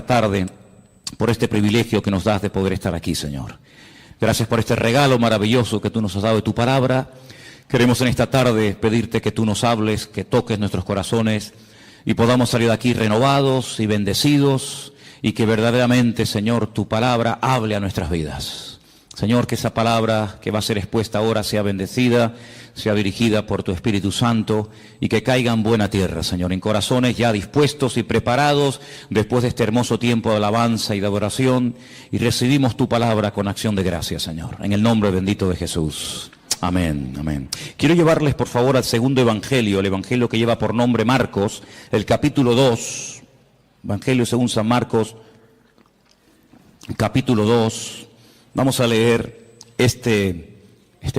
Tarde por este privilegio que nos das de poder estar aquí, Señor. Gracias por este regalo maravilloso que tú nos has dado de tu palabra. Queremos en esta tarde pedirte que tú nos hables, que toques nuestros corazones y podamos salir de aquí renovados y bendecidos y que verdaderamente, Señor, tu palabra hable a nuestras vidas. Señor, que esa palabra que va a ser expuesta ahora sea bendecida, sea dirigida por tu Espíritu Santo y que caiga en buena tierra, Señor, en corazones ya dispuestos y preparados después de este hermoso tiempo de alabanza y de adoración, y recibimos tu palabra con acción de gracias, Señor, en el nombre bendito de Jesús. Amén, amén. Quiero llevarles, por favor, al segundo evangelio, el evangelio que lleva por nombre Marcos, el capítulo 2, evangelio según San Marcos, capítulo 2. Vamos a leer este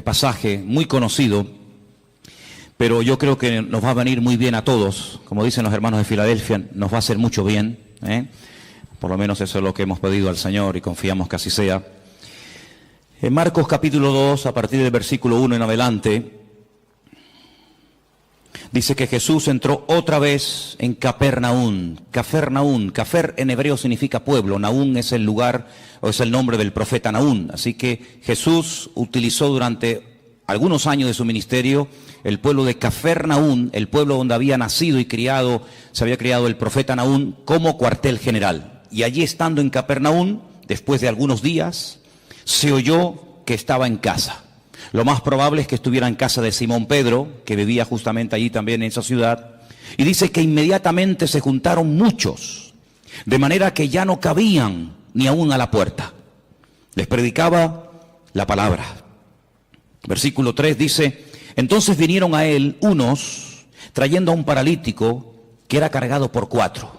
pasaje muy conocido, pero yo creo que nos va a venir muy bien a todos. Como dicen los hermanos de Filadelfia, nos va a hacer mucho bien, Por lo menos eso es lo que hemos pedido al Señor y confiamos que así sea. En Marcos capítulo 2, a partir del versículo 1 en adelante, dice que Jesús entró otra vez en Capernaum. Capernaum, Cafer en hebreo significa pueblo, Naún es el lugar o es el nombre del profeta Naún. Así que Jesús utilizó durante algunos años de su ministerio el pueblo de Capernaum, el pueblo donde había nacido y se había criado el profeta Naún, como cuartel general. Y allí, estando en Capernaum, después de algunos días, se oyó que estaba en casa. Lo más probable es que estuviera en casa de Simón Pedro, que vivía justamente allí también en esa ciudad. Y dice que inmediatamente se juntaron muchos, de manera que ya no cabían ni aún a la puerta. Les predicaba la palabra. Versículo 3 dice: entonces vinieron a él unos trayendo a un paralítico que era cargado por 4.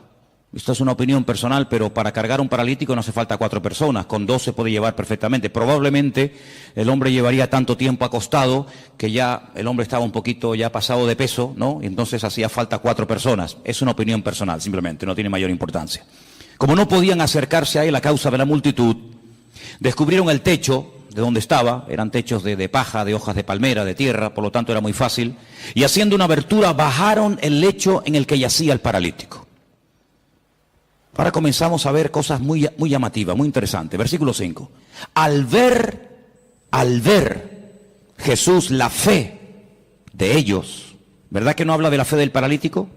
Esto es una opinión personal, pero para cargar un paralítico no hace falta 4 personas, con 2 se puede llevar perfectamente. Probablemente el hombre llevaría tanto tiempo acostado que ya el hombre estaba un poquito ya pasado de peso, ¿no? Y entonces hacía falta 4 personas. Es una opinión personal, simplemente, no tiene mayor importancia. Como no podían acercarse a él a causa de la multitud, descubrieron el techo de donde estaba. Eran techos de paja, de hojas de palmera, de tierra, por lo tanto era muy fácil. Y haciendo una abertura bajaron el lecho en el que yacía el paralítico. Ahora comenzamos a ver cosas muy llamativas, muy interesantes. Versículo 5. Al ver Jesús la fe de ellos, ¿verdad que no habla de la fe del paralítico?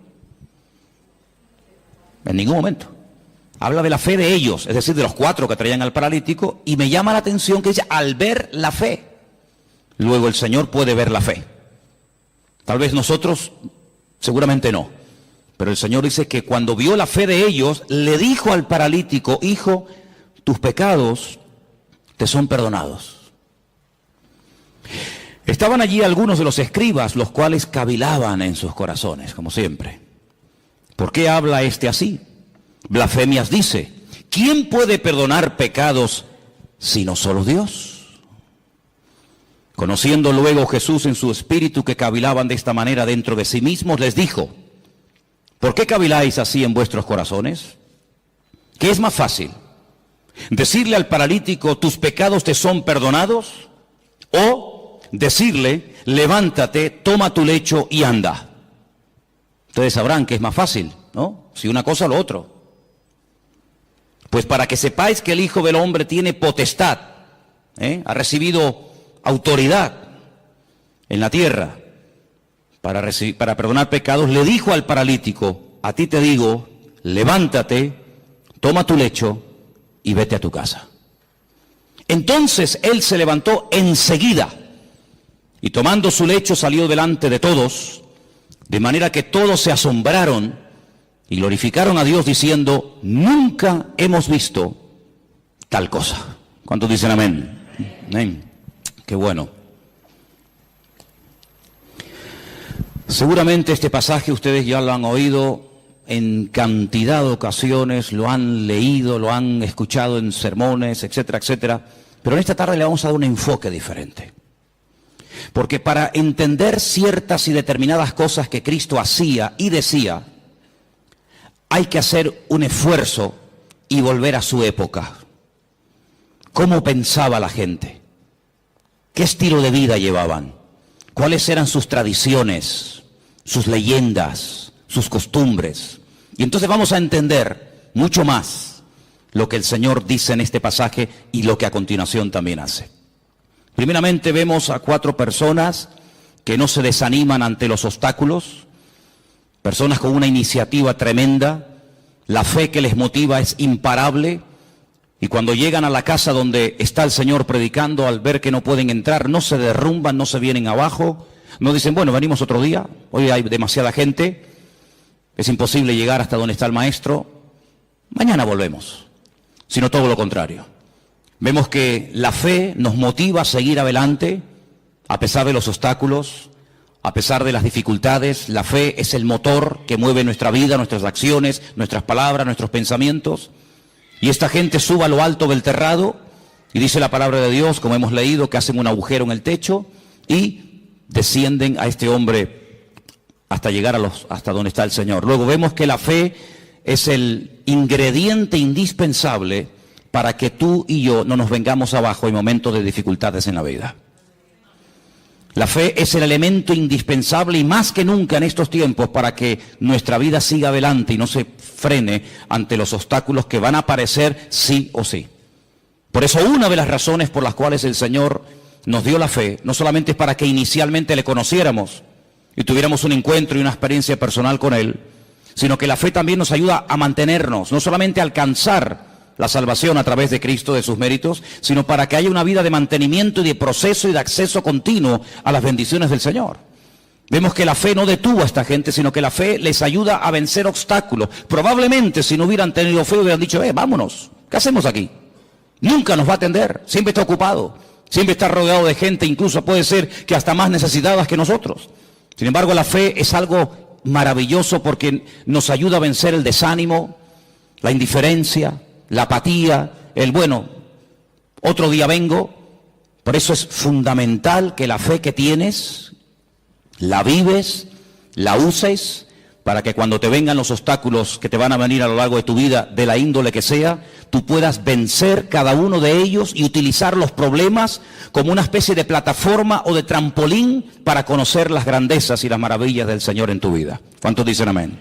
En ningún momento. Habla de la fe de ellos, es decir, de los 4 que traían al paralítico, y me llama la atención que dice, al ver la fe. Luego el Señor puede ver la fe. Tal vez nosotros, seguramente no. Pero el Señor dice que cuando vio la fe de ellos, le dijo al paralítico: hijo, tus pecados te son perdonados. Estaban allí algunos de los escribas, los cuales cavilaban en sus corazones, como siempre. ¿Por qué habla este así? Blasfemias dice. ¿Quién puede perdonar pecados sino solo Dios? Conociendo luego Jesús en su espíritu que cavilaban de esta manera dentro de sí mismos, les dijo: ¿por qué caviláis así en vuestros corazones? ¿Qué es más fácil? ¿Decirle al paralítico, tus pecados te son perdonados? ¿O decirle, levántate, toma tu lecho y anda? Ustedes sabrán que es más fácil, ¿no? Si una cosa o lo otro. Pues para que sepáis que el Hijo del Hombre tiene potestad, ha recibido autoridad en la tierra para perdonar pecados, le dijo al paralítico: a ti te digo, levántate, toma tu lecho y vete a tu casa. Entonces él se levantó enseguida y tomando su lecho salió delante de todos, de manera que todos se asombraron y glorificaron a Dios diciendo: nunca hemos visto tal cosa. ¿Cuántos dicen amén? Amén. Qué bueno. Seguramente este pasaje ustedes ya lo han oído en cantidad de ocasiones, lo han leído, lo han escuchado en sermones, etcétera, etcétera. Pero en esta tarde le vamos a dar un enfoque diferente. Porque para entender ciertas y determinadas cosas que Cristo hacía y decía, hay que hacer un esfuerzo y volver a su época. ¿Cómo pensaba la gente? ¿Qué estilo de vida llevaban? ¿Cuáles eran sus tradiciones, sus leyendas, sus costumbres? Y entonces vamos a entender mucho más lo que el Señor dice en este pasaje y lo que a continuación también hace. Primeramente vemos a 4 personas que no se desaniman ante los obstáculos, personas con una iniciativa tremenda, la fe que les motiva es imparable, y cuando llegan a la casa donde está el Señor predicando, al ver que no pueden entrar, no se derrumban, no se vienen abajo, no dicen, bueno, venimos otro día, hoy hay demasiada gente, es imposible llegar hasta donde está el Maestro, mañana volvemos, sino todo lo contrario. Vemos que la fe nos motiva a seguir adelante, a pesar de los obstáculos, a pesar de las dificultades. La fe es el motor que mueve nuestra vida, nuestras acciones, nuestras palabras, nuestros pensamientos. Y esta gente sube a lo alto del terrado, y dice la palabra de Dios, como hemos leído, que hacen un agujero en el techo y descienden a este hombre hasta llegar hasta donde está el Señor. Luego vemos que la fe es el ingrediente indispensable para que tú y yo no nos vengamos abajo en momentos de dificultades en la vida. La fe es el elemento indispensable y más que nunca en estos tiempos para que nuestra vida siga adelante y no se frene ante los obstáculos que van a aparecer sí o sí. Por eso una de las razones por las cuales el Señor nos dio la fe, no solamente es para que inicialmente le conociéramos y tuviéramos un encuentro y una experiencia personal con Él, sino que la fe también nos ayuda a mantenernos, no solamente a alcanzar la salvación a través de Cristo, de sus méritos, sino para que haya una vida de mantenimiento y de proceso y de acceso continuo a las bendiciones del Señor. Vemos que la fe no detuvo a esta gente, sino que la fe les ayuda a vencer obstáculos. Probablemente si no hubieran tenido fe hubieran dicho, vámonos, ¿qué hacemos aquí? Nunca nos va a atender, siempre está ocupado, siempre está rodeado de gente, incluso puede ser que hasta más necesitadas que nosotros. Sin embargo, la fe es algo maravilloso porque nos ayuda a vencer el desánimo, la indiferencia, la apatía, el bueno, otro día vengo. Por eso es fundamental que la fe que tienes, la vives, la uses, para que cuando te vengan los obstáculos que te van a venir a lo largo de tu vida, de la índole que sea, tú puedas vencer cada uno de ellos y utilizar los problemas como una especie de plataforma o de trampolín para conocer las grandezas y las maravillas del Señor en tu vida. ¿Cuántos dicen amén?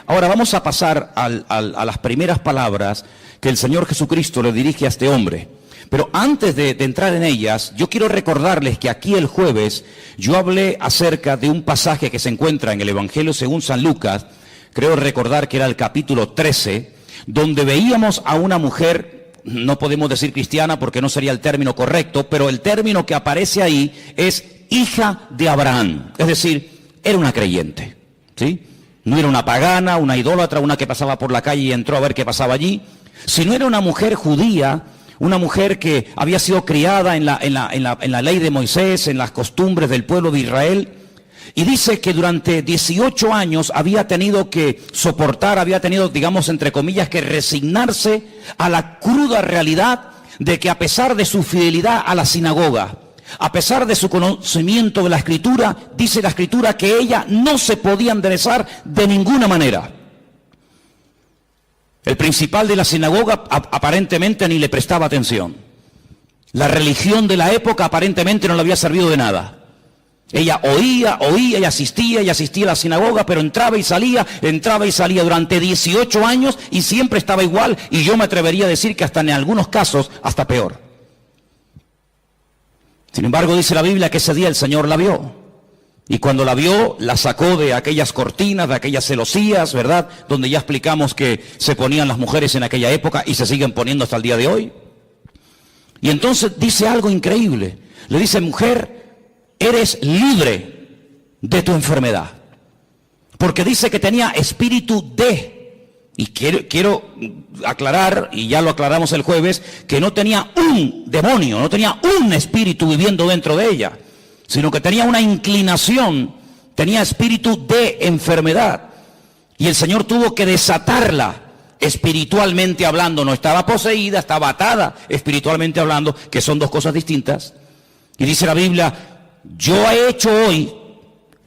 Ahora vamos a pasar a las primeras palabras que el Señor Jesucristo le dirige a este hombre. Pero antes de entrar en ellas, yo quiero recordarles que aquí el jueves yo hablé acerca de un pasaje que se encuentra en el Evangelio según San Lucas, creo recordar que era el capítulo 13, donde veíamos a una mujer, no podemos decir cristiana porque no sería el término correcto, pero el término que aparece ahí es hija de Abraham, es decir, era una creyente, ¿sí? No era una pagana, una idólatra, una que pasaba por la calle y entró a ver qué pasaba allí, sino era una mujer judía, una mujer que había sido criada en la ley de Moisés, en las costumbres del pueblo de Israel, y dice que durante 18 años había tenido que soportar, había tenido, digamos, entre comillas, que resignarse a la cruda realidad de que a pesar de su fidelidad a la sinagoga, a pesar de su conocimiento de la Escritura, dice la Escritura que ella no se podía enderezar de ninguna manera. El principal de la sinagoga aparentemente ni le prestaba atención. La religión de la época aparentemente no le había servido de nada. Ella oía y asistía a la sinagoga, pero entraba y salía durante 18 años y siempre estaba igual, y yo me atrevería a decir que hasta en algunos casos hasta peor. Sin embargo, dice la Biblia que ese día el Señor la vio. Y cuando la vio, la sacó de aquellas cortinas, de aquellas celosías, ¿verdad? Donde ya explicamos que se ponían las mujeres en aquella época y se siguen poniendo hasta el día de hoy. Y entonces dice algo increíble. Le dice, mujer, eres libre de tu enfermedad. Porque dice que tenía espíritu de... Y quiero aclarar, y ya lo aclaramos el jueves, que no tenía un demonio, no tenía un espíritu viviendo dentro de ella, sino que tenía una inclinación, tenía espíritu de enfermedad. Y el Señor tuvo que desatarla espiritualmente hablando. No estaba poseída, estaba atada espiritualmente hablando, que son dos cosas distintas. Y dice la Biblia, yo he hecho hoy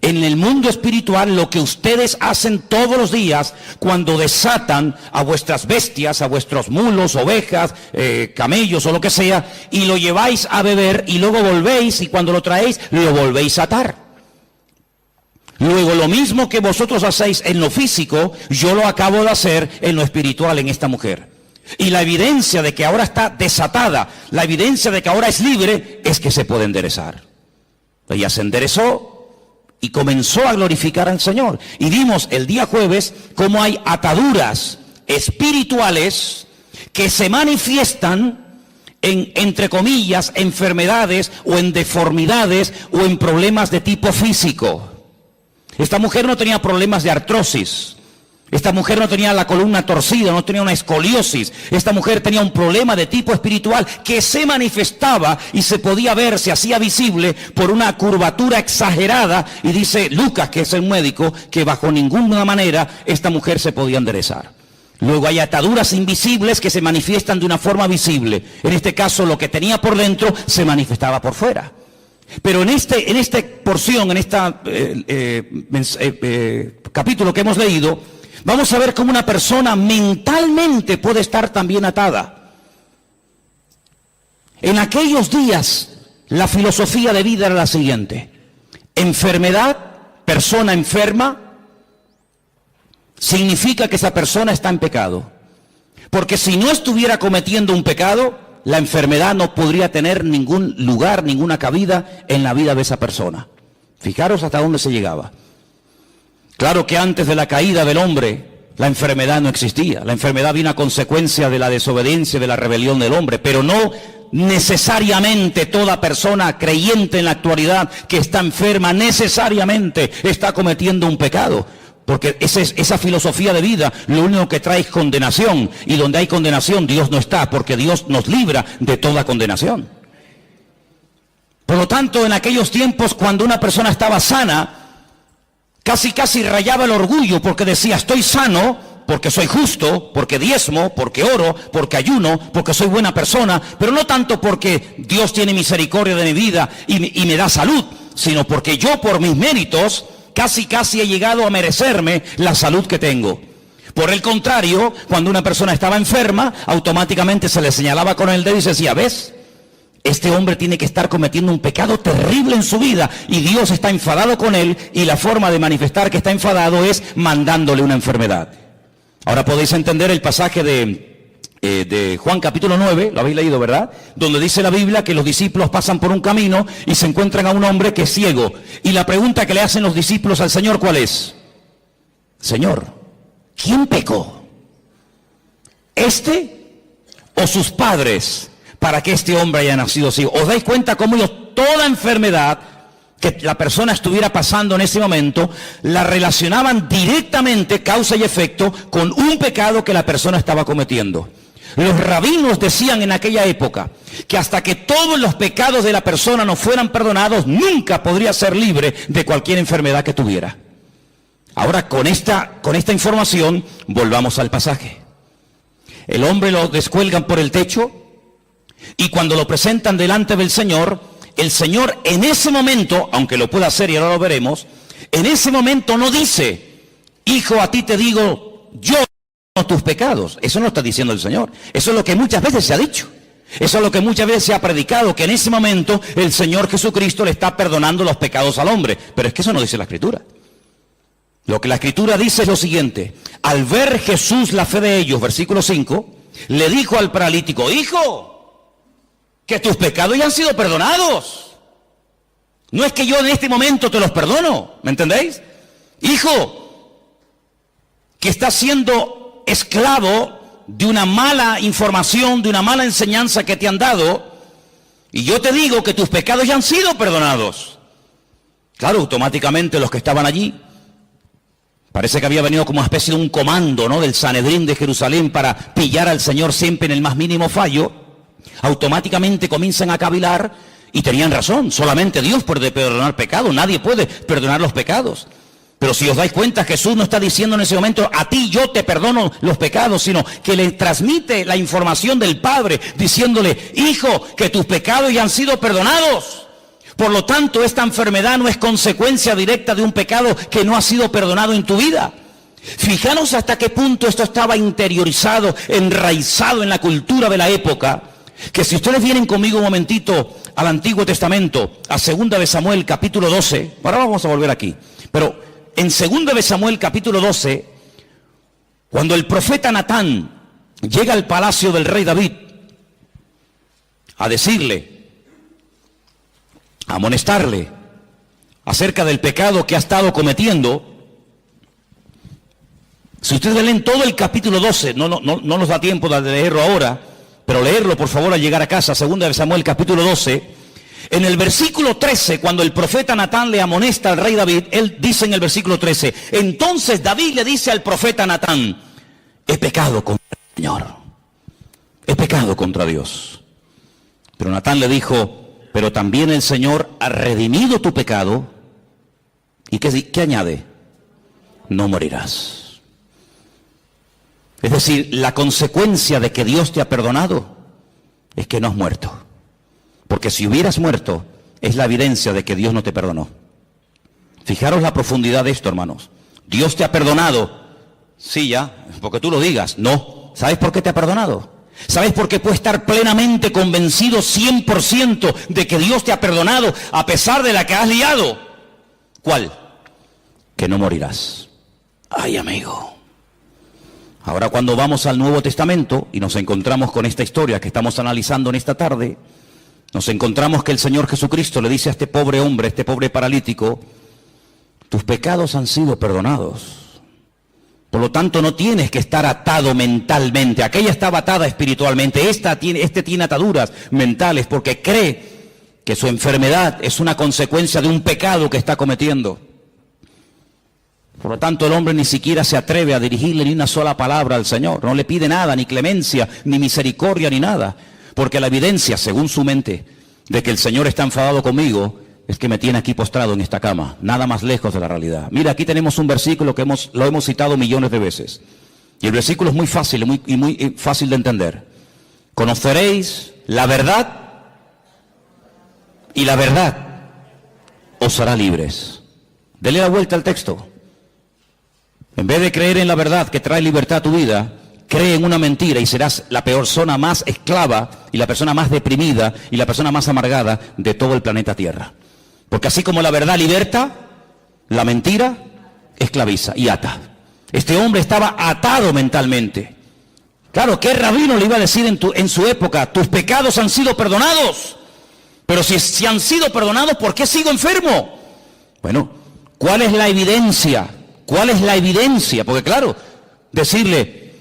en el mundo espiritual lo que ustedes hacen todos los días cuando desatan a vuestras bestias, a vuestros mulos, ovejas, camellos o lo que sea, y lo lleváis a beber y luego volvéis, y cuando lo traéis lo volvéis a atar. Luego lo mismo que vosotros hacéis en lo físico, yo lo acabo de hacer en lo espiritual en esta mujer. Y la evidencia de que ahora está desatada, la evidencia de que ahora es libre, es que se puede enderezar. Ella se enderezó y comenzó a glorificar al Señor. Y vimos el día jueves cómo hay ataduras espirituales que se manifiestan en, entre comillas, enfermedades o en deformidades o en problemas de tipo físico. Esta mujer no tenía problemas de artrosis. Esta mujer no tenía la columna torcida, no tenía una escoliosis. Esta mujer tenía un problema de tipo espiritual que se manifestaba y se podía ver, se hacía visible por una curvatura exagerada. Y dice Lucas, que es el médico, que bajo ninguna manera esta mujer se podía enderezar. Luego hay ataduras invisibles que se manifiestan de una forma visible. En este caso, lo que tenía por dentro se manifestaba por fuera. Pero en esta porción, en este capítulo que hemos leído, vamos a ver cómo una persona mentalmente puede estar también atada. En aquellos días, la filosofía de vida era la siguiente: enfermedad, persona enferma, significa que esa persona está en pecado. Porque si no estuviera cometiendo un pecado, la enfermedad no podría tener ningún lugar, ninguna cabida en la vida de esa persona. Fijaros hasta dónde se llegaba. Claro que antes de la caída del hombre, la enfermedad no existía. La enfermedad vino a consecuencia de la desobediencia, de la rebelión del hombre, pero no necesariamente toda persona creyente en la actualidad que está enferma necesariamente está cometiendo un pecado. Porque esa filosofía de vida lo único que trae es condenación. Y donde hay condenación, Dios no está, porque Dios nos libra de toda condenación. Por lo tanto, en aquellos tiempos, cuando una persona estaba sana, casi rayaba el orgullo, porque decía: estoy sano porque soy justo, porque diezmo, porque oro, porque ayuno, porque soy buena persona, pero no tanto porque Dios tiene misericordia de mi vida y me da salud, sino porque yo, por mis méritos, casi he llegado a merecerme la salud que tengo. Por el contrario, cuando una persona estaba enferma, automáticamente se le señalaba con el dedo y se decía: ¿ves? Este hombre tiene que estar cometiendo un pecado terrible en su vida y Dios está enfadado con él, y la forma de manifestar que está enfadado es mandándole una enfermedad. Ahora podéis entender el pasaje de Juan capítulo 9, lo habéis leído, ¿verdad? Donde dice la Biblia que los discípulos pasan por un camino y se encuentran a un hombre que es ciego. Y la pregunta que le hacen los discípulos al Señor, ¿cuál es? Señor, ¿quién pecó? ¿Este o sus padres, para que este hombre haya nacido ciego? ¿Os dais cuenta cómo ellos toda enfermedad que la persona estuviera pasando en ese momento la relacionaban directamente, causa y efecto, con un pecado que la persona estaba cometiendo? Los rabinos decían en aquella época que hasta que todos los pecados de la persona no fueran perdonados, nunca podría ser libre de cualquier enfermedad que tuviera. Ahora, con esta información, volvamos al pasaje. El hombre lo descuelgan por el techo, y cuando lo presentan delante del Señor, el Señor en ese momento, aunque lo pueda hacer y ahora lo veremos, en ese momento no dice: hijo, a ti te digo yo tus pecados. Eso no está diciendo el Señor. Eso es lo que muchas veces se ha dicho. Eso es lo que muchas veces se ha predicado, que en ese momento el Señor Jesucristo le está perdonando los pecados al hombre. Pero es que eso no dice la Escritura. Lo que la Escritura dice es lo siguiente: al ver Jesús la fe de ellos, versículo 5, le dijo al paralítico: hijo, que tus pecados ya han sido perdonados. No es que yo en este momento te los perdono, ¿me entendéis? Hijo, que estás siendo esclavo de una mala información, de una mala enseñanza que te han dado, y yo te digo que tus pecados ya han sido perdonados. Claro, automáticamente los que estaban allí, parece que había venido como una especie de un comando, ¿no?, del Sanedrín de Jerusalén para pillar al Señor siempre en el más mínimo fallo. Automáticamente comienzan a cavilar, y tenían razón. Solamente Dios puede perdonar pecados, nadie puede perdonar los pecados. Pero si os dais cuenta, Jesús no está diciendo en ese momento: a ti yo te perdono los pecados, sino que le transmite la información del Padre, diciéndole: hijo, que tus pecados ya han sido perdonados. Por lo tanto, esta enfermedad no es consecuencia directa de un pecado que no ha sido perdonado en tu vida. Fijaros hasta qué punto esto estaba interiorizado, enraizado en la cultura de la época, que si ustedes vienen conmigo un momentito al Antiguo Testamento, a 2 de Samuel capítulo 12, ahora vamos a volver aquí, pero en 2 de Samuel capítulo 12, cuando el profeta Natán llega al palacio del rey David a decirle, a amonestarle acerca del pecado que ha estado cometiendo. Si ustedes leen todo el capítulo 12, no nos da tiempo de leerlo ahora, pero leerlo por favor al llegar a casa, 2 de Samuel capítulo 12, en el versículo 13, cuando el profeta Natán le amonesta al rey David, él dice en el versículo 13, entonces David le dice al profeta Natán, he pecado contra el Señor, he pecado contra Dios. Pero Natán le dijo, pero también el Señor ha redimido tu pecado, ¿y qué añade? No morirás. Es decir, la consecuencia de que Dios te ha perdonado es que no has muerto. Porque si hubieras muerto, es la evidencia de que Dios no te perdonó. Fijaros la profundidad de esto, hermanos. Dios te ha perdonado. Sí, ya, porque tú lo digas. No. ¿Sabes por qué te ha perdonado? ¿Sabes por qué puedes estar plenamente convencido 100% de que Dios te ha perdonado a pesar de la que has liado? ¿Cuál? Que no morirás. Ay, amigo. Ahora cuando vamos al Nuevo Testamento y nos encontramos con esta historia que estamos analizando en esta tarde, nos encontramos que el Señor Jesucristo le dice a este pobre hombre, a este pobre paralítico, tus pecados han sido perdonados. Por lo tanto no tienes que estar atado mentalmente. Aquella estaba atada espiritualmente, este tiene ataduras mentales porque cree que su enfermedad es una consecuencia de un pecado que está cometiendo. Por lo tanto, el hombre ni siquiera se atreve a dirigirle ni una sola palabra al Señor. No le pide nada, ni clemencia, ni misericordia, ni nada. Porque la evidencia, según su mente, de que el Señor está enfadado conmigo, es que me tiene aquí postrado en esta cama. Nada más lejos de la realidad. Mira, aquí tenemos un versículo que lo hemos citado millones de veces. Y el versículo es muy fácil y muy fácil de entender. Conoceréis la verdad y la verdad os hará libres. Dele la vuelta al texto. En vez de creer en la verdad que trae libertad a tu vida, cree en una mentira y serás la persona más esclava y la persona más deprimida y la persona más amargada de todo el planeta Tierra. Porque así como la verdad liberta, la mentira esclaviza y ata. Este hombre estaba atado mentalmente. Claro, ¿qué rabino le iba a decir en su época? Tus pecados han sido perdonados. Pero si han sido perdonados, ¿por qué sigo enfermo? Bueno, ¿cuál es la evidencia? ¿Cuál es la evidencia? Porque claro, decirle,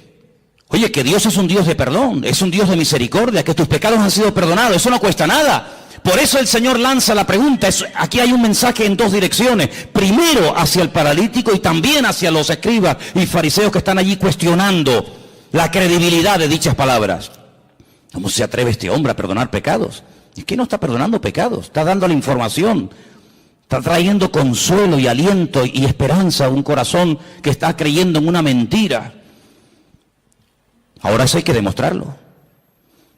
oye, que Dios es un Dios de perdón, es un Dios de misericordia, que tus pecados han sido perdonados, eso no cuesta nada. Por eso el Señor lanza la pregunta. Aquí hay un mensaje en dos direcciones. Primero hacia el paralítico y también hacia los escribas y fariseos que están allí cuestionando la credibilidad de dichas palabras. ¿Cómo se atreve este hombre a perdonar pecados? Es que no está perdonando pecados, está dando la información. Está trayendo consuelo y aliento y esperanza a un corazón que está creyendo en una mentira. Ahora eso hay que demostrarlo.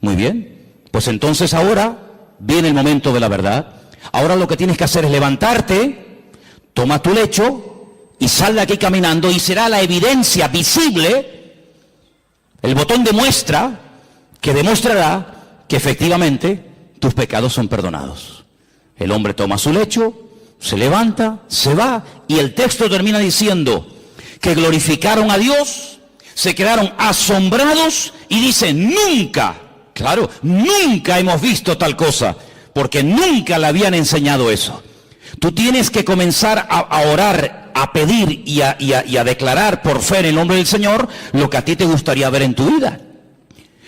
Muy bien. Pues entonces ahora viene el momento de la verdad. Ahora lo que tienes que hacer es levantarte, toma tu lecho y sal de aquí caminando y será la evidencia visible, el botón de muestra que demostrará que efectivamente tus pecados son perdonados. El hombre toma su lecho, se levanta, se va, y el texto termina diciendo que glorificaron a Dios, se quedaron asombrados y dicen, nunca, claro, nunca hemos visto tal cosa, porque nunca le habían enseñado eso. Tú tienes que comenzar a orar, a pedir y a declarar por fe en el nombre del Señor lo que a ti te gustaría ver en tu vida.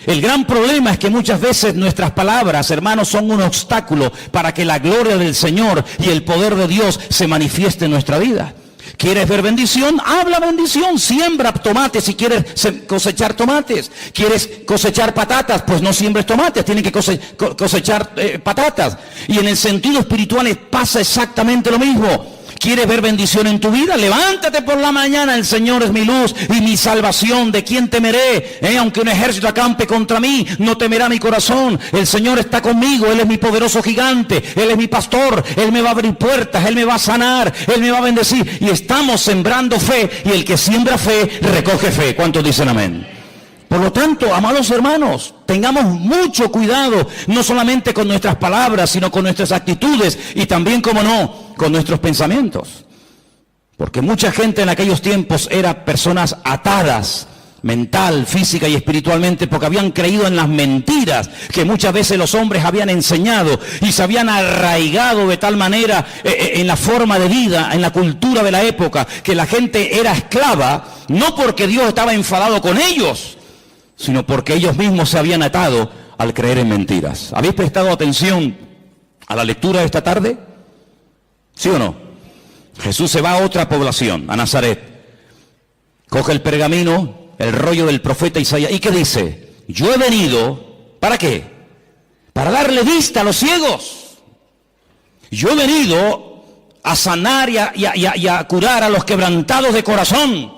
El gran problema es que muchas veces nuestras palabras, hermanos, son un obstáculo para que la gloria del Señor y el poder de Dios se manifieste en nuestra vida. ¿Quieres ver bendición? Habla bendición. Siembra tomates si quieres cosechar tomates. ¿Quieres cosechar patatas? Pues no siembres tomates, tienes que cosechar patatas. Y en el sentido espiritual pasa exactamente lo mismo. ¿Quieres ver bendición en tu vida? Levántate por la mañana, el Señor es mi luz y mi salvación. ¿De quién temeré? Aunque un ejército acampe contra mí, no temerá mi corazón. El Señor está conmigo, Él es mi poderoso gigante, Él es mi pastor, Él me va a abrir puertas, Él me va a sanar, Él me va a bendecir. Y estamos sembrando fe, y el que siembra fe, recoge fe. ¿Cuántos dicen amén? Por lo tanto, amados hermanos, tengamos mucho cuidado, no solamente con nuestras palabras, sino con nuestras actitudes y también, como no, con nuestros pensamientos. Porque mucha gente en aquellos tiempos era personas atadas mental, física y espiritualmente, porque habían creído en las mentiras que muchas veces los hombres habían enseñado y se habían arraigado de tal manera en la forma de vida, en la cultura de la época, que la gente era esclava, no porque Dios estaba enfadado con ellos, sino porque ellos mismos se habían atado al creer en mentiras. ¿Habéis prestado atención a la lectura de esta tarde? ¿Sí o no? Jesús se va a otra población, a Nazaret. Coge el pergamino, el rollo del profeta Isaías. ¿Y qué dice? Yo he venido, ¿para qué? Para darle vista a los ciegos. Yo he venido a sanar y a curar a los quebrantados de corazón,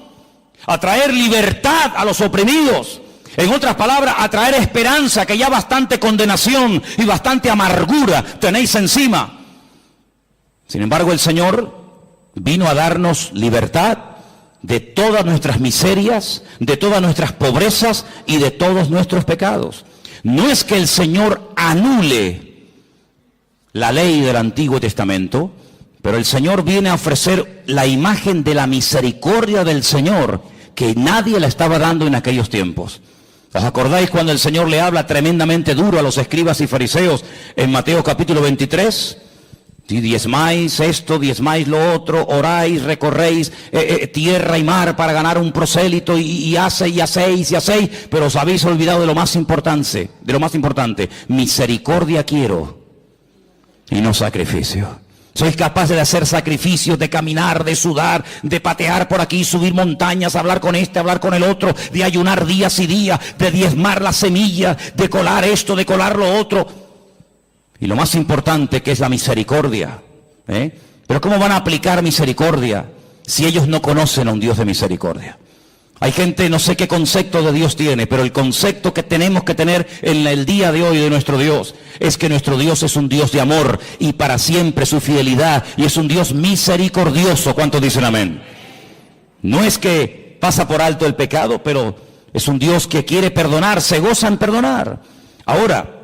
a traer libertad a los oprimidos. En otras palabras, a traer esperanza, que ya bastante condenación y bastante amargura tenéis encima. Sin embargo, el Señor vino a darnos libertad de todas nuestras miserias, de todas nuestras pobrezas y de todos nuestros pecados. No es que el Señor anule la ley del Antiguo Testamento, pero el Señor viene a ofrecer la imagen de la misericordia del Señor, que nadie la estaba dando en aquellos tiempos. ¿Os acordáis cuando el Señor le habla tremendamente duro a los escribas y fariseos en Mateo capítulo 23? Si diezmáis esto, diezmáis lo otro, oráis, recorréis tierra y mar para ganar un prosélito y hacéis, pero os habéis olvidado de lo más importante, misericordia quiero y no sacrificio. Sois capaces de hacer sacrificios, de caminar, de sudar, de patear por aquí, subir montañas, hablar con este, hablar con el otro, de ayunar días y días, de diezmar las semillas, de colar esto, de colar lo otro. Y lo más importante, que es la misericordia. Pero ¿cómo van a aplicar misericordia si ellos no conocen a un Dios de misericordia? Hay gente, no sé qué concepto de Dios tiene, pero el concepto que tenemos que tener en el día de hoy de nuestro Dios es que nuestro Dios es un Dios de amor y para siempre su fidelidad, y es un Dios misericordioso. ¿Cuántos dicen amén? No es que pasa por alto el pecado, pero es un Dios que quiere perdonar, se goza en perdonar. Ahora,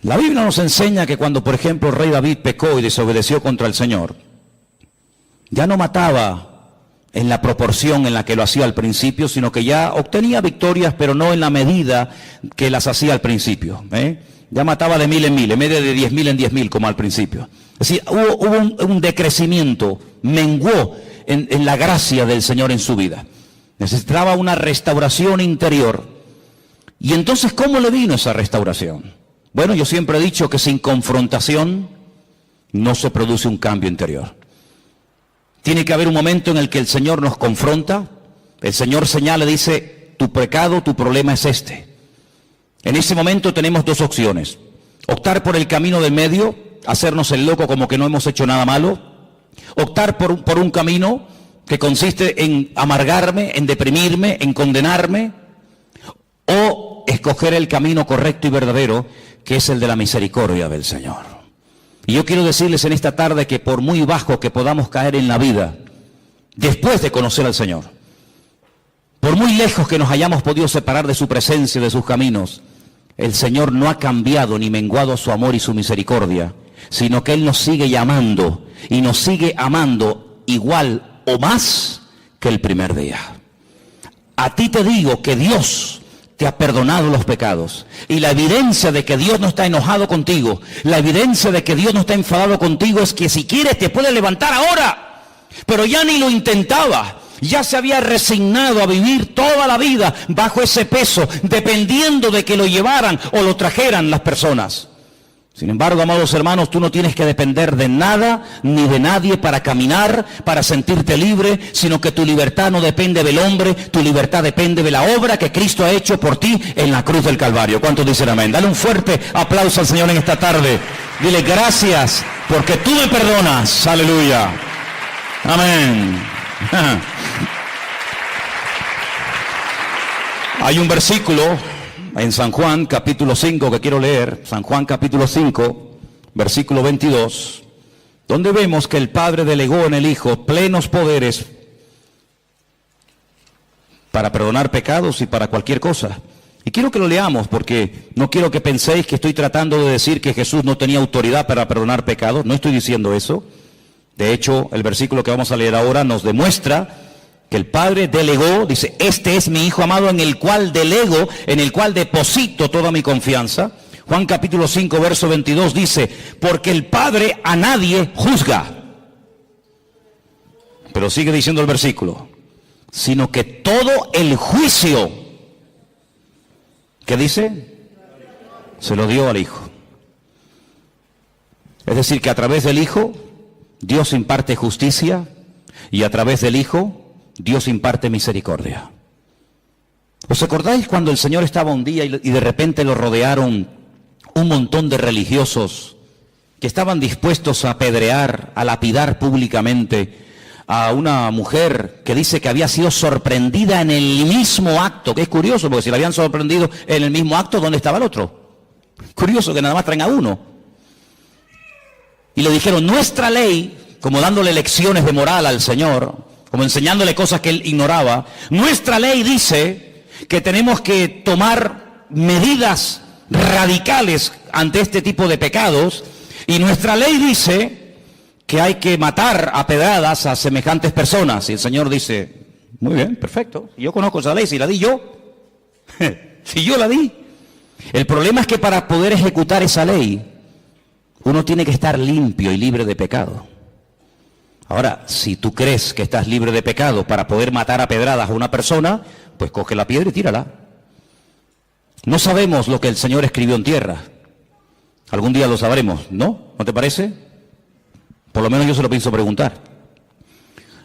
la Biblia nos enseña que cuando, por ejemplo, el rey David pecó y desobedeció contra el Señor, ya no mataba en la proporción en la que lo hacía al principio, sino que ya obtenía victorias, pero no en la medida que las hacía al principio. Ya mataba de 1000 en 1000, en vez de 10.000 en 10.000 como al principio. Es decir, hubo un decrecimiento, menguó en la gracia del Señor en su vida. Necesitaba una restauración interior. Y entonces, ¿cómo le vino esa restauración? Bueno, yo siempre he dicho que sin confrontación no se produce un cambio interior. Tiene que haber un momento en el que el Señor nos confronta, el Señor señala, dice, tu pecado, tu problema es este. En ese momento tenemos dos opciones: optar por el camino del medio, hacernos el loco como que no hemos hecho nada malo, optar por un camino que consiste en amargarme, en deprimirme, en condenarme, o escoger el camino correcto y verdadero, que es el de la misericordia del Señor. Y yo quiero decirles en esta tarde que por muy bajo que podamos caer en la vida, después de conocer al Señor, por muy lejos que nos hayamos podido separar de su presencia, de sus caminos, el Señor no ha cambiado ni menguado su amor y su misericordia, sino que Él nos sigue llamando y nos sigue amando igual o más que el primer día. A ti te digo que Dios te ha perdonado los pecados. Y la evidencia de que Dios no está enojado contigo, la evidencia de que Dios no está enfadado contigo, es que si quieres te puede levantar ahora. Pero ya ni lo intentaba. Ya se había resignado a vivir toda la vida bajo ese peso, dependiendo de que lo llevaran o lo trajeran las personas. Sin embargo, amados hermanos, tú no tienes que depender de nada ni de nadie para caminar, para sentirte libre, sino que tu libertad no depende del hombre, tu libertad depende de la obra que Cristo ha hecho por ti en la cruz del Calvario. ¿Cuántos dicen amén? Dale un fuerte aplauso al Señor en esta tarde. Dile gracias porque tú me perdonas. Aleluya. Amén. Hay un versículo en San Juan capítulo 5 que quiero leer, San Juan capítulo 5, versículo 22, donde vemos que el Padre delegó en el Hijo plenos poderes para perdonar pecados y para cualquier cosa. Y quiero que lo leamos porque no quiero que penséis que estoy tratando de decir que Jesús no tenía autoridad para perdonar pecados, no estoy diciendo eso. De hecho, el versículo que vamos a leer ahora nos demuestra que el Padre delegó, dice, este es mi Hijo amado en el cual delego, en el cual deposito toda mi confianza. Juan capítulo 5, verso 22 dice, porque el Padre a nadie juzga. Pero sigue diciendo el versículo, sino que todo el juicio, ¿qué dice? Se lo dio al Hijo. Es decir, que a través del Hijo, Dios imparte justicia, y a través del Hijo, Dios imparte misericordia. ¿Os acordáis cuando el Señor estaba un día y de repente lo rodearon un montón de religiosos que estaban dispuestos a apedrear, a lapidar públicamente a una mujer que dice que había sido sorprendida en el mismo acto? Que es curioso, porque si la habían sorprendido en el mismo acto, ¿dónde estaba el otro? Curioso que nada más traen a uno. Y le dijeron, nuestra ley, como dándole lecciones de moral al Señor, como enseñándole cosas que él ignoraba, nuestra ley dice que tenemos que tomar medidas radicales ante este tipo de pecados, y nuestra ley dice que hay que matar a pedradas a semejantes personas. Y el Señor dice, muy bien, perfecto, yo conozco esa ley, si la di yo, si yo la di. El problema es que para poder ejecutar esa ley, uno tiene que estar limpio y libre de pecado. Ahora, si tú crees que estás libre de pecado para poder matar a pedradas a una persona, pues coge la piedra y tírala. No sabemos lo que el Señor escribió en tierra. Algún día lo sabremos, ¿no? ¿No te parece? Por lo menos yo se lo pienso preguntar.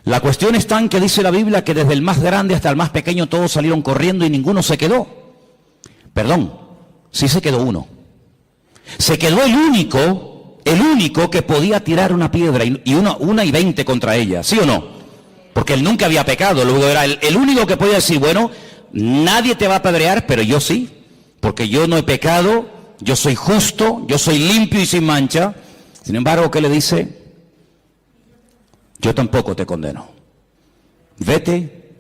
La cuestión está en que dice la Biblia que desde el más grande hasta el más pequeño todos salieron corriendo y ninguno se quedó. Perdón, sí se quedó uno. Se quedó el único que podía tirar una piedra y una y 20 contra ella, ¿sí o no? Porque él nunca había pecado, luego era el único que podía decir, bueno, nadie te va a apedrear, pero yo sí, porque yo no he pecado, yo soy justo, yo soy limpio y sin mancha. Sin embargo, ¿qué le dice? Yo tampoco te condeno. Vete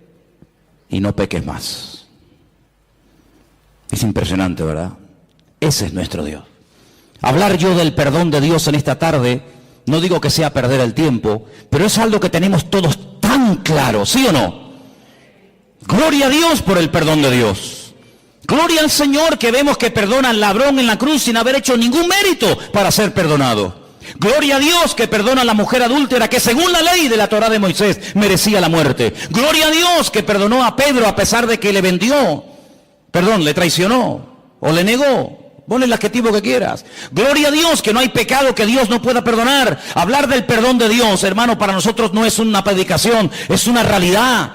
y no peques más. Es impresionante, ¿verdad? Ese es nuestro Dios. Hablar yo del perdón de Dios en esta tarde, no digo que sea perder el tiempo, pero es algo que tenemos todos tan claro, ¿sí o no? Gloria a Dios por el perdón de Dios. Gloria al Señor que vemos que perdona al ladrón en la cruz sin haber hecho ningún mérito para ser perdonado. Gloria a Dios que perdona a la mujer adúltera que según la ley de la Torá de Moisés merecía la muerte. Gloria a Dios que perdonó a Pedro a pesar de que le traicionó o le negó. Ponle el adjetivo que quieras. Gloria a Dios que no hay pecado que Dios no pueda perdonar. Hablar del perdón de Dios, hermano, para nosotros no es una predicación, es una realidad.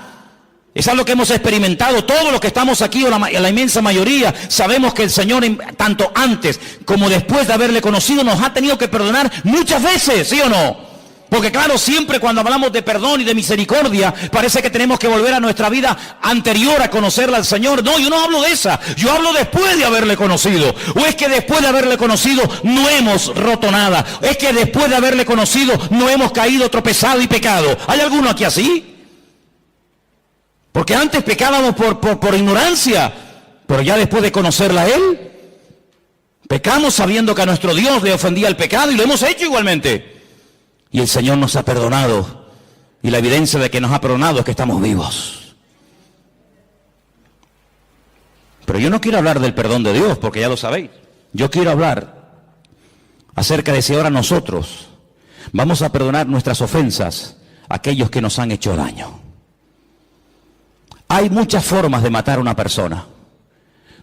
Es algo que hemos experimentado. Todos los que estamos aquí, o la inmensa mayoría, sabemos que el Señor, tanto antes como después de haberle conocido, nos ha tenido que perdonar muchas veces, ¿sí o no? Porque claro, siempre cuando hablamos de perdón y de misericordia, parece que tenemos que volver a nuestra vida anterior a conocerla al Señor. No, yo no hablo de esa, yo hablo después de haberle conocido. O es que después de haberle conocido no hemos roto nada. Es que después de haberle conocido no hemos caído, tropezado y pecado. ¿Hay alguno aquí así? Porque antes pecábamos por ignorancia, pero ya después de conocerla a Él, pecamos sabiendo que a nuestro Dios le ofendía el pecado y lo hemos hecho igualmente. Y el Señor nos ha perdonado. Y la evidencia de que nos ha perdonado es que estamos vivos. Pero yo no quiero hablar del perdón de Dios, porque ya lo sabéis. Yo quiero hablar acerca de si ahora nosotros vamos a perdonar nuestras ofensas a aquellos que nos han hecho daño. Hay muchas formas de matar a una persona.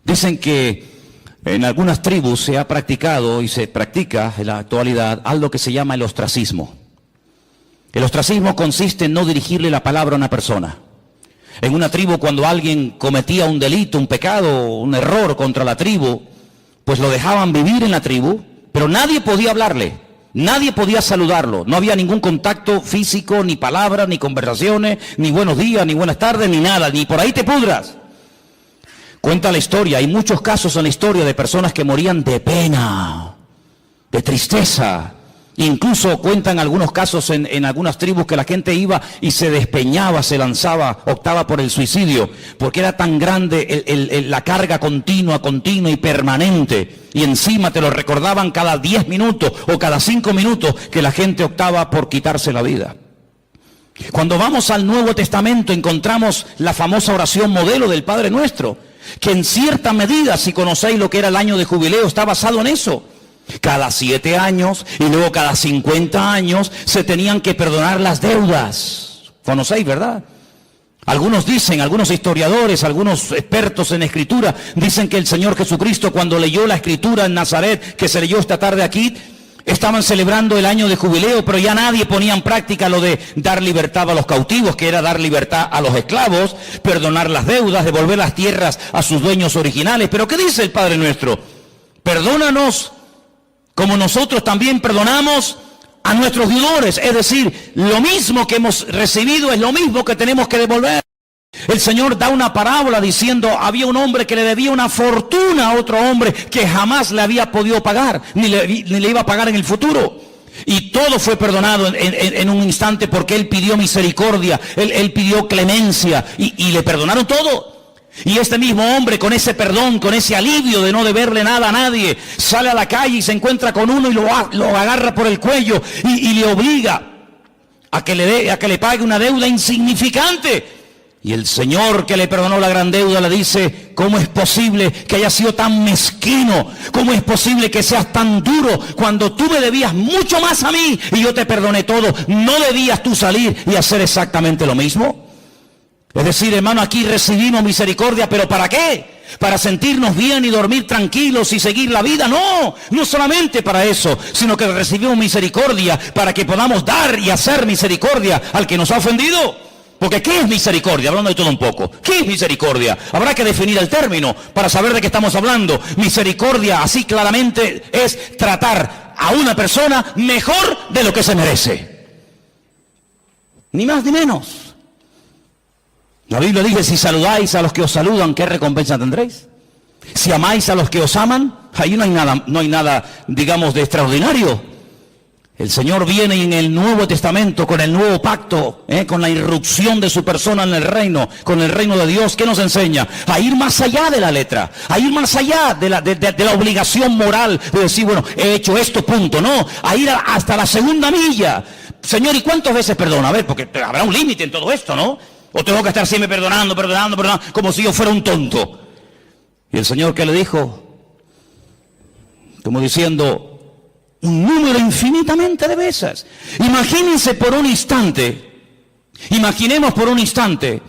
Dicen que en algunas tribus se ha practicado y se practica en la actualidad algo que se llama el ostracismo. El ostracismo consiste en no dirigirle la palabra a una persona. En una tribu, cuando alguien cometía un delito, un pecado, un error contra la tribu, pues lo dejaban vivir en la tribu, pero nadie podía hablarle, nadie podía saludarlo, no había ningún contacto físico, ni palabras, ni conversaciones, ni buenos días, ni buenas tardes, ni nada, ni por ahí te pudras. Cuenta la historia, hay muchos casos en la historia de personas que morían de pena, de tristeza. Incluso cuentan algunos casos en algunas tribus que la gente iba y se despeñaba, se lanzaba, optaba por el suicidio, porque era tan grande la carga continua y permanente. Y encima te lo recordaban cada 10 minutos o cada 5 minutos que la gente optaba por quitarse la vida. Cuando vamos al Nuevo Testamento encontramos la famosa oración modelo del Padre Nuestro, que en cierta medida, si conocéis lo que era el año de jubileo, está basado en eso. Cada 7 años y luego cada 50 años se tenían que perdonar las deudas. ¿Conocéis, verdad? Algunos dicen, algunos historiadores, algunos expertos en escritura, dicen que el Señor Jesucristo, cuando leyó la escritura en Nazaret, que se leyó esta tarde aquí, estaban celebrando el año de jubileo, pero ya nadie ponía en práctica lo de dar libertad a los cautivos, que era dar libertad a los esclavos, perdonar las deudas, devolver las tierras a sus dueños originales. Pero ¿qué dice el Padre Nuestro? Perdónanos como nosotros también perdonamos a nuestros deudores. Es decir, lo mismo que hemos recibido es lo mismo que tenemos que devolver. El Señor da una parábola diciendo, había un hombre que le debía una fortuna a otro hombre que jamás le había podido pagar, ni le iba a pagar en el futuro. Y todo fue perdonado en un instante porque él pidió misericordia, él pidió clemencia y le perdonaron todo. Y este mismo hombre, con ese perdón, con ese alivio de no deberle nada a nadie, sale a la calle y se encuentra con uno y lo agarra por el cuello y le obliga a que le pague una deuda insignificante. Y el Señor, que le perdonó la gran deuda, le dice, ¿cómo es posible que hayas sido tan mezquino? ¿Cómo es posible que seas tan duro cuando tú me debías mucho más a mí y yo te perdoné todo? ¿No debías tú salir y hacer exactamente lo mismo? Es decir, hermano, aquí recibimos misericordia, ¿pero para qué? ¿Para sentirnos bien y dormir tranquilos y seguir la vida? No, no solamente para eso, sino que recibimos misericordia para que podamos dar y hacer misericordia al que nos ha ofendido. Porque ¿qué es misericordia? Hablando de todo un poco. ¿Qué es misericordia? Habrá que definir el término para saber de qué estamos hablando. Misericordia, así claramente, es tratar a una persona mejor de lo que se merece. Ni más ni menos. La Biblia dice, si saludáis a los que os saludan, ¿qué recompensa tendréis? Si amáis a los que os aman, ahí no hay nada, digamos, de extraordinario. El Señor viene en el Nuevo Testamento, con el nuevo pacto, con la irrupción de su persona en el reino, con el reino de Dios. ¿Qué nos enseña? A ir más allá de la letra, a ir más allá de la obligación moral de decir, bueno, he hecho esto, punto. No, a ir hasta la segunda milla. Señor, ¿y cuántas veces perdona? A ver, porque habrá un límite en todo esto, ¿no? O tengo que estar siempre perdonando, como si yo fuera un tonto. Y el Señor, ¿qué le dijo? Como diciendo, un número infinitamente de veces. Imaginemos por un instante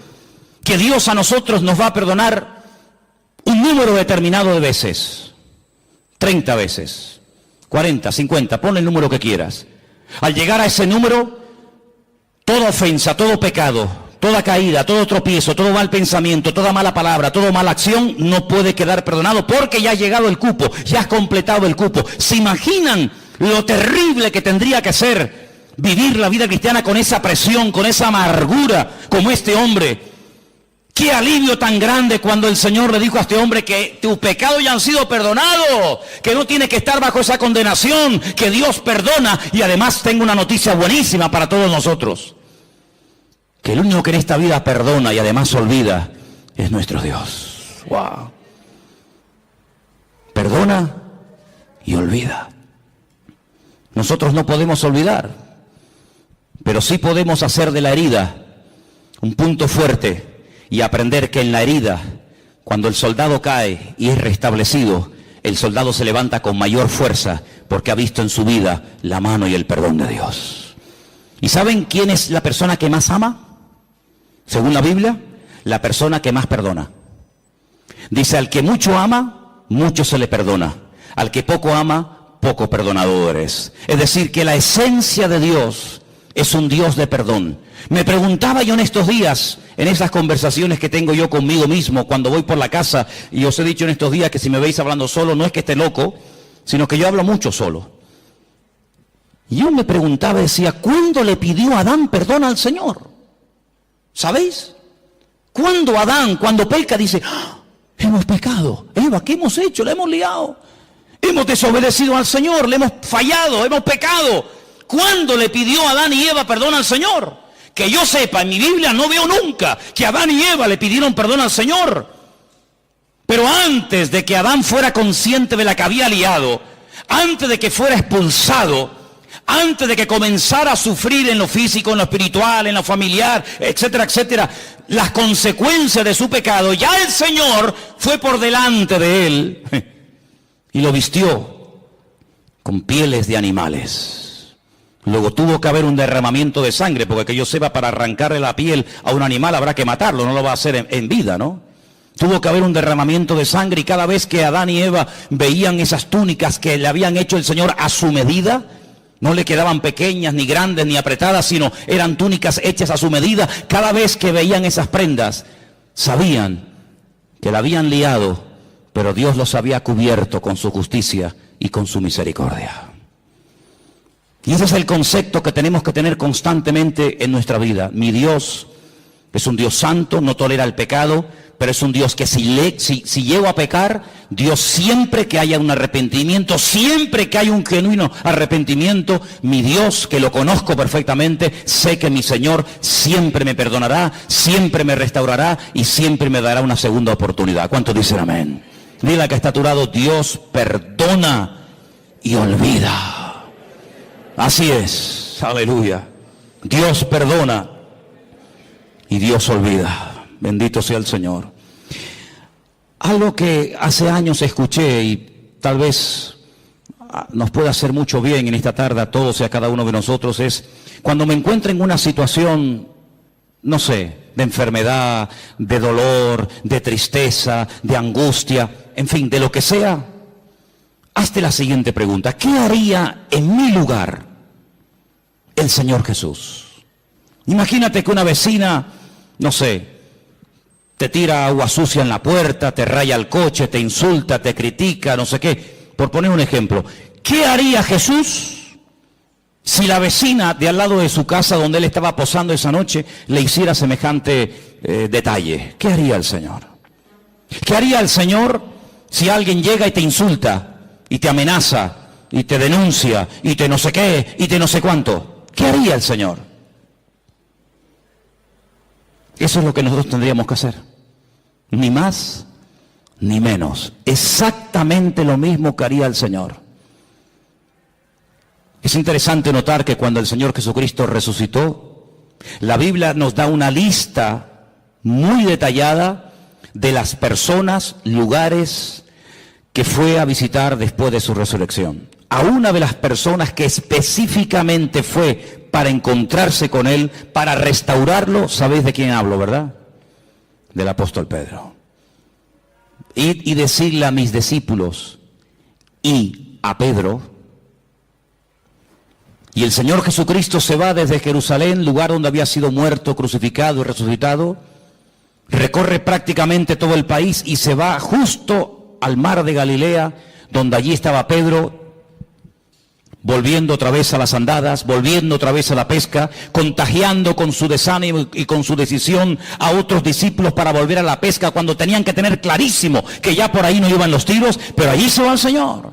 que Dios a nosotros nos va a perdonar un número determinado de veces. 30 veces, 40, 50, pon el número que quieras. Al llegar a ese número, toda ofensa, todo pecado, toda caída, todo tropiezo, todo mal pensamiento, toda mala palabra, toda mala acción no puede quedar perdonado porque ya ha llegado el cupo, ya has completado el cupo. ¿Se imaginan lo terrible que tendría que ser vivir la vida cristiana con esa presión, con esa amargura como este hombre? Qué alivio tan grande cuando el Señor le dijo a este hombre que tus pecados ya han sido perdonados, que no tienes que estar bajo esa condenación, que Dios perdona. Y además tengo una noticia buenísima para todos nosotros. Que el único que en esta vida perdona y además olvida es nuestro Dios. ¡Wow! Perdona y olvida. Nosotros no podemos olvidar, pero sí podemos hacer de la herida un punto fuerte y aprender que en la herida, cuando el soldado cae y es restablecido, el soldado se levanta con mayor fuerza porque ha visto en su vida la mano y el perdón de Dios. ¿Y saben quién es la persona que más ama? Según la Biblia, la persona que más perdona. Dice, al que mucho ama, mucho se le perdona. Al que poco ama, poco perdonador es. Es decir, que la esencia de Dios es un Dios de perdón. Me preguntaba yo en estos días, en esas conversaciones que tengo yo conmigo mismo, cuando voy por la casa, y os he dicho en estos días que si me veis hablando solo, no es que esté loco, sino que yo hablo mucho solo. Y yo me preguntaba, decía, ¿cuándo le pidió Adán perdón al Señor? ¿Sabéis? Cuando Adán, cuando peca, dice, ¡ah! Hemos pecado. Eva, ¿qué hemos hecho? Le hemos liado. Hemos desobedecido al Señor, le hemos fallado, hemos pecado. ¿Cuándo le pidió Adán y Eva perdón al Señor? Que yo sepa, en mi Biblia no veo nunca que Adán y Eva le pidieron perdón al Señor. Pero antes de que Adán fuera consciente de la que había liado, antes de que fuera expulsado, antes de que comenzara a sufrir en lo físico, en lo espiritual, en lo familiar, etcétera, etcétera, las consecuencias de su pecado, ya el Señor fue por delante de él y lo vistió con pieles de animales. Luego tuvo que haber un derramamiento de sangre, porque que yo sepa, para arrancarle la piel a un animal habrá que matarlo, no lo va a hacer en vida, ¿no? Tuvo que haber un derramamiento de sangre, y cada vez que Adán y Eva veían esas túnicas que le habían hecho el Señor a su medida, no le quedaban pequeñas, ni grandes, ni apretadas, sino eran túnicas hechas a su medida. Cada vez que veían esas prendas, sabían que la habían liado, pero Dios los había cubierto con su justicia y con su misericordia. Y ese es el concepto que tenemos que tener constantemente en nuestra vida. Mi Dios es un Dios santo, no tolera el pecado, pero es un Dios que si llego a pecar, Dios, siempre que haya un arrepentimiento, siempre que haya un genuino arrepentimiento, mi Dios, que lo conozco perfectamente, sé que mi Señor siempre me perdonará, siempre me restaurará y siempre me dará una segunda oportunidad. ¿Cuántos dicen amén? Dile al que está a tu lado: Dios perdona y olvida. Así es, aleluya. Dios perdona y Dios olvida. Bendito sea el Señor. Algo que hace años escuché y tal vez nos pueda hacer mucho bien en esta tarde a todos y a cada uno de nosotros es: cuando me encuentro en una situación, no sé, de enfermedad, de dolor, de tristeza, de angustia, en fin, de lo que sea, hazte la siguiente pregunta: ¿qué haría en mi lugar el Señor Jesús? Imagínate que una vecina, no sé, te tira agua sucia en la puerta, te raya el coche, te insulta, te critica, no sé qué. Por poner un ejemplo, ¿qué haría Jesús si la vecina de al lado de su casa, donde él estaba posando esa noche, le hiciera semejante detalle? ¿Qué haría el Señor? ¿Qué haría el Señor si alguien llega y te insulta, y te amenaza, y te denuncia, y te no sé qué, y te no sé cuánto? ¿Qué haría el Señor? Eso es lo que nosotros tendríamos que hacer. Ni más, ni menos. Exactamente lo mismo que haría el Señor. Es interesante notar que cuando el Señor Jesucristo resucitó, la Biblia nos da una lista muy detallada de las personas, lugares que fue a visitar después de su resurrección. A una de las personas que específicamente fue para encontrarse con él, para restaurarlo, ¿sabéis de quién hablo, verdad? Del apóstol Pedro. Y decirle a mis discípulos y a Pedro. Y el Señor Jesucristo se va desde Jerusalén, lugar donde había sido muerto, crucificado y resucitado, recorre prácticamente todo el país y se va justo al mar de Galilea, donde allí estaba Pedro, volviendo otra vez a las andadas, volviendo otra vez a la pesca, contagiando con su desánimo y con su decisión a otros discípulos para volver a la pesca, cuando tenían que tener clarísimo que ya por ahí no iban los tiros, pero allí se va el Señor.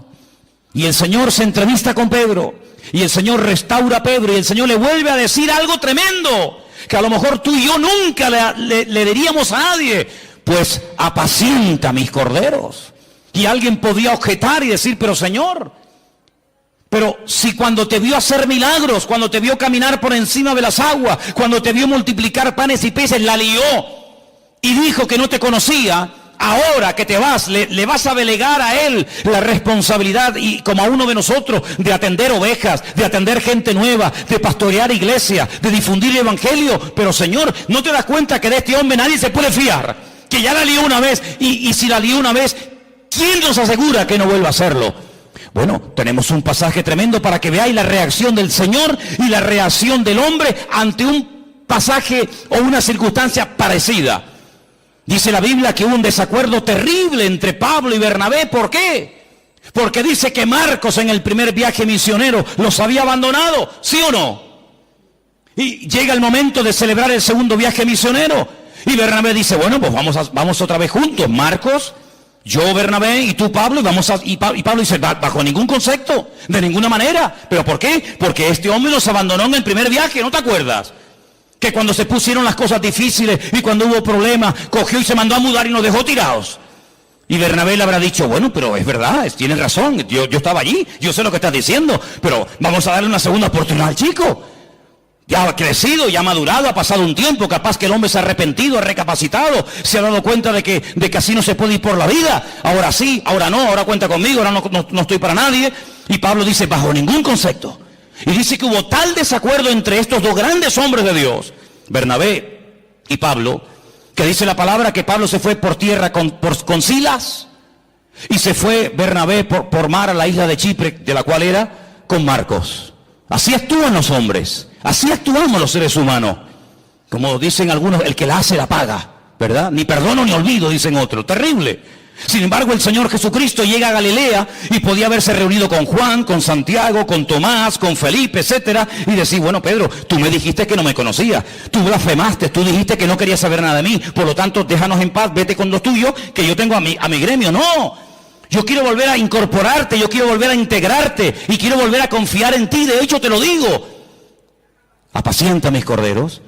Y el Señor se entrevista con Pedro, y el Señor restaura a Pedro, y el Señor le vuelve a decir algo tremendo, que a lo mejor tú y yo nunca le diríamos a nadie: pues apacienta mis corderos. Y alguien podría objetar y decir: pero Señor, pero si cuando te vio hacer milagros, cuando te vio caminar por encima de las aguas, cuando te vio multiplicar panes y peces, la lió y dijo que no te conocía, ahora que te vas, le vas a delegar a él la responsabilidad, y como a uno de nosotros, de atender ovejas, de atender gente nueva, de pastorear iglesia, de difundir el evangelio. Pero Señor, ¿no te das cuenta que de este hombre nadie se puede fiar? Que ya la lió una vez, y si la lió una vez, ¿quién nos asegura que no vuelva a hacerlo? Bueno, tenemos un pasaje tremendo para que veáis la reacción del Señor y la reacción del hombre ante un pasaje o una circunstancia parecida. Dice la Biblia que hubo un desacuerdo terrible entre Pablo y Bernabé. ¿Por qué? Porque dice que Marcos en el primer viaje misionero los había abandonado, ¿sí o no? Y llega el momento de celebrar el segundo viaje misionero, y Bernabé dice: bueno, pues vamos otra vez juntos, Marcos, yo, Bernabé, y tú, Pablo, y Pablo dice: bajo ningún concepto, de ninguna manera. ¿Pero por qué? Porque este hombre nos abandonó en el primer viaje, ¿no te acuerdas? Que cuando se pusieron las cosas difíciles y cuando hubo problemas, cogió y se mandó a mudar y nos dejó tirados. Y Bernabé le habrá dicho, bueno, pero es verdad, tienes razón, yo estaba allí, yo sé lo que estás diciendo, pero vamos a darle una segunda oportunidad al chico. Ya ha crecido, ya ha madurado, ha pasado un tiempo, capaz que el hombre se ha arrepentido, ha recapacitado, se ha dado cuenta de que así no se puede ir por la vida. Ahora sí, ahora no, ahora cuenta conmigo, ahora no estoy para nadie. Y Pablo dice, bajo ningún concepto. Y dice que hubo tal desacuerdo entre estos dos grandes hombres de Dios, Bernabé y Pablo, que dice la palabra que Pablo se fue por tierra con Silas y se fue Bernabé por mar a la isla de Chipre, de la cual era, con Marcos. Así actúan los hombres, así actuamos los seres humanos. Como dicen algunos, el que la hace la paga, ¿verdad? Ni perdono ni olvido, dicen otros. Terrible. Sin embargo, el Señor Jesucristo llega a Galilea y podía haberse reunido con Juan, con Santiago, con Tomás, con Felipe, etcétera, y decir, bueno, Pedro, tú me dijiste que no me conocías, tú blasfemaste, tú dijiste que no querías saber nada de mí, por lo tanto, déjanos en paz, vete con los tuyos, que yo tengo a mi gremio. No. Yo quiero volver a incorporarte, yo quiero volver a integrarte y quiero volver a confiar en ti. De hecho, te lo digo. Apacienta mis corderos,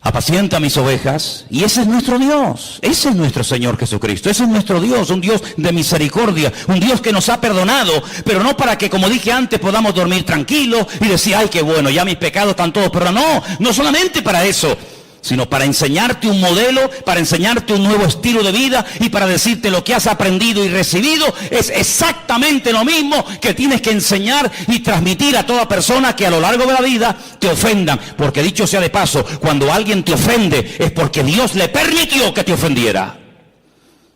apacienta mis ovejas. Y ese es nuestro Dios, ese es nuestro Señor Jesucristo, ese es nuestro Dios, un Dios de misericordia, un Dios que nos ha perdonado, pero no para que, como dije antes, podamos dormir tranquilos y decir, ay, qué bueno, ya mis pecados están todos perdonados. No, no solamente para eso, sino para enseñarte un modelo, para enseñarte un nuevo estilo de vida y para decirte lo que has aprendido y recibido es exactamente lo mismo que tienes que enseñar y transmitir a toda persona que a lo largo de la vida te ofendan. Porque dicho sea de paso, cuando alguien te ofende es porque Dios le permitió que te ofendiera.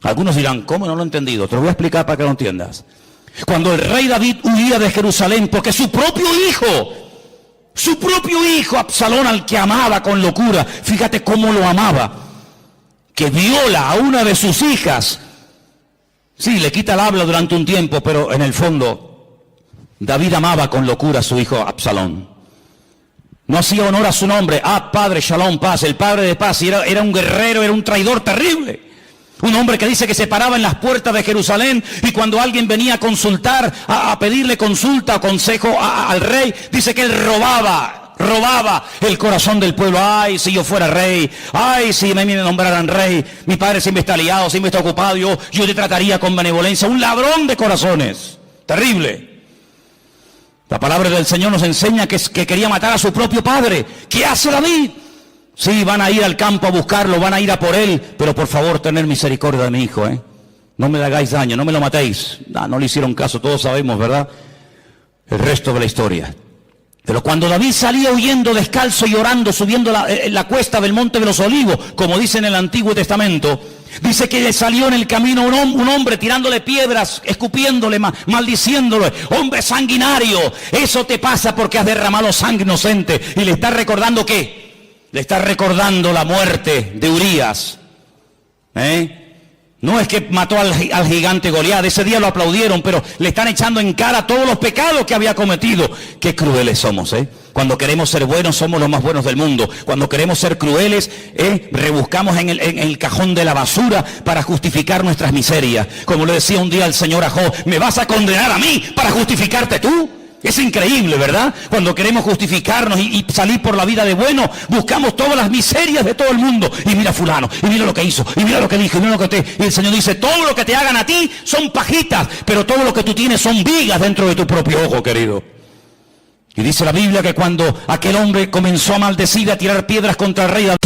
Algunos dirán, ¿cómo? No lo he entendido. Te lo voy a explicar para que lo entiendas. Cuando el rey David huía de Jerusalén porque su propio hijo Absalón, al que amaba con locura, fíjate cómo lo amaba, que viola a una de sus hijas. Sí, le quita el habla durante un tiempo, pero en el fondo David amaba con locura a su hijo Absalón. No hacía honor a su nombre, Padre Shalom, paz, el Padre de paz, y era un guerrero, era un traidor terrible. Un hombre que dice que se paraba en las puertas de Jerusalén y cuando alguien venía a consultar, a pedirle consulta o consejo al rey, dice que él robaba el corazón del pueblo. Ay, si yo fuera rey, ay, si me nombraran rey, mi padre siempre está liado, siempre está ocupado, yo te trataría con benevolencia. Un ladrón de corazones, terrible. La palabra del Señor nos enseña que quería matar a su propio padre. ¿Qué hace David? Sí, van a ir al campo a buscarlo, van a ir a por él, pero por favor, tener misericordia de mi hijo, No me le hagáis daño, no me lo matéis. No le hicieron caso, todos sabemos, ¿verdad? El resto de la historia. Pero cuando David salía huyendo descalzo y orando, subiendo la cuesta del Monte de los Olivos, como dice en el Antiguo Testamento, dice que le salió en el camino un hombre tirándole piedras, escupiéndole, maldiciéndole. Hombre sanguinario, eso te pasa porque has derramado sangre inocente. Y le está recordando ¿qué? Le está recordando la muerte de Urías. No es que mató al gigante Goliat, ese día lo aplaudieron, pero le están echando en cara todos los pecados que había cometido. Qué crueles somos, Cuando queremos ser buenos, somos los más buenos del mundo. Cuando queremos ser crueles, rebuscamos en el cajón de la basura para justificar nuestras miserias. Como le decía un día el Señor a Job, ¿me vas a condenar a mí para justificarte tú? Es increíble, ¿verdad? Cuando queremos justificarnos y salir por la vida de bueno, buscamos todas las miserias de todo el mundo. Y mira fulano, y mira lo que hizo, y mira lo que dijo, y mira lo que y el Señor dice, todo lo que te hagan a ti son pajitas, pero todo lo que tú tienes son vigas dentro de tu propio ojo, querido. Y dice la Biblia que cuando aquel hombre comenzó a maldecir, a tirar piedras contra el rey David,